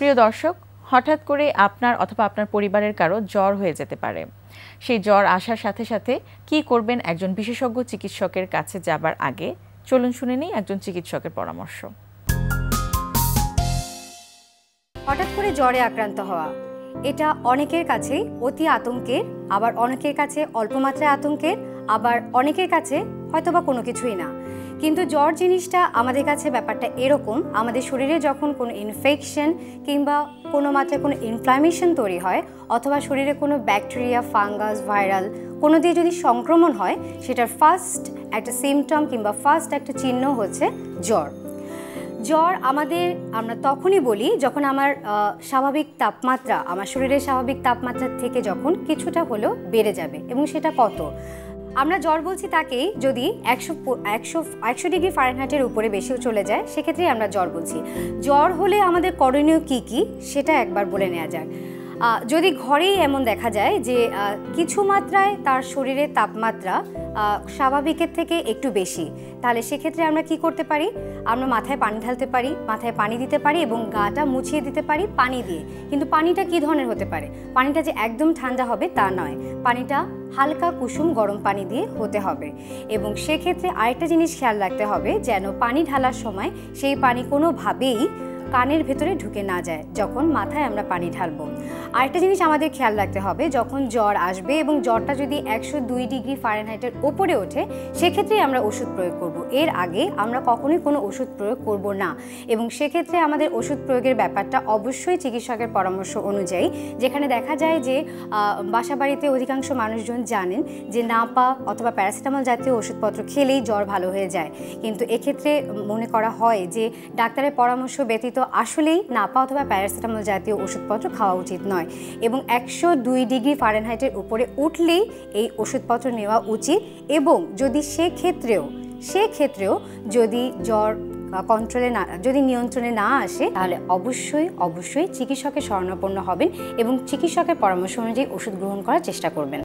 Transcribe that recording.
প্রিয় দর্শক, হঠাৎ করে আপনার অথবা আপনার পরিবারের কারো জ্বর হয়ে যেতে পারে। সেই জ্বর আসার সাথে সাথে কি করবেন একজন বিশেষজ্ঞ চিকিৎসকের কাছে যাবার আগে, চলুন শুনে নিই একজন চিকিৎসকের পরামর্শ। হঠাৎ করে জ্বরে আক্রান্ত হওয়া এটা অনেকের কাছেই অতি আতঙ্কের, আবার অনেকের কাছে অল্প মাত্রায় আতঙ্কের, আবার অনেকের কাছে হয়তোবা কোনো কিছুই না। কিন্তু জ্বর জিনিসটা আমাদের কাছে ব্যাপারটা এরকম, আমাদের শরীরে যখন কোনো ইনফেকশন কিংবা কোনো মাত্রায় কোনো ইনফ্লামেশন তৈরি হয়, অথবা শরীরে কোনো ব্যাকটেরিয়া, ফাঙ্গাস, ভাইরাল কোনো দিয়ে যদি সংক্রমণ হয়, সেটার ফার্স্ট একটা সিমটম কিংবা ফার্স্ট একটা চিহ্ন হচ্ছে জ্বর। জ্বর আমরা তখনই বলি যখন আমার স্বাভাবিক তাপমাত্রা, আমার শরীরের স্বাভাবিক তাপমাত্রার থেকে যখন কিছুটা হলেও বেড়ে যাবে। এবং সেটা কত? আমরা জ্বর বলছি তাকেই যদি 100 ডিগ্রি ফারেনহাইটের উপরে বেশিও চলে যায়, সেক্ষেত্রেই আমরা জ্বর বলছি। জ্বর হলে আমাদের করণীয় কী কী সেটা একবার বলে নেওয়া যাক। যদি ঘরেই এমন দেখা যায় যে কিছু মাত্রায় তার শরীরের তাপমাত্রা স্বাভাবিকের থেকে একটু বেশি, তাহলে সেক্ষেত্রে আমরা কি করতে পারি? আমরা মাথায় পানি ঢালতে পারি, মাথায় পানি দিতে পারি এবং গাটা মুছিয়ে দিতে পারি পানি দিয়ে। কিন্তু পানিটা কী ধরনের হতে পারে? পানিটা যে একদম ঠান্ডা হবে তা নয়, পানিটা হালকা কুসুম গরম পানি দিয়ে হতে হবে। এবং সেক্ষেত্রে আরেকটা জিনিস খেয়াল রাখতে হবে, যেন পানি ঢালার সময় সেই পানি কোনোভাবেই কানের ভেতরে ঢুকে না যায় যখন মাথায় আমরা পানি ঢালবো। আরেকটা জিনিস আমাদের খেয়াল রাখতে হবে, যখন জ্বর আসবে এবং জ্বরটা যদি 102 ডিগ্রি ফারেনহাইটের ওপরে ওঠে, সেক্ষেত্রেই আমরা ওষুধ প্রয়োগ করব। এর আগে আমরা কখনোই কোনো ওষুধ প্রয়োগ করব না। এবং সেক্ষেত্রে আমাদের ওষুধ প্রয়োগের ব্যাপারটা অবশ্যই চিকিৎসকের পরামর্শ অনুযায়ী, যেখানে দেখা যায় যে বাসাবাড়িতে অধিকাংশ মানুষজন জানেন যে নাপা অথবা প্যারাসিটামল জাতীয় ওষুধপত্র খেলেই জ্বর ভালো হয়ে যায়। কিন্তু এক্ষেত্রে মনে করা হয় যে ডাক্তারের পরামর্শ ব্যতীত আসলেই নাপা অথবা প্যারাসিটামল জাতীয় ওষুধপত্র খাওয়া উচিত নয়। এবং 102 ডিগ্রি ফারেনহাইটের উপরে উঠলেই এই ওষুধপত্র নেওয়া উচিত। এবং যদি সেক্ষেত্রেও যদি জ্বর যদি নিয়ন্ত্রণে না আসে, তাহলে অবশ্যই চিকিৎসকের শরণাপন্ন হবেন এবং চিকিৎসকের পরামর্শ অনুযায়ী ওষুধ গ্রহণ করার চেষ্টা করবেন।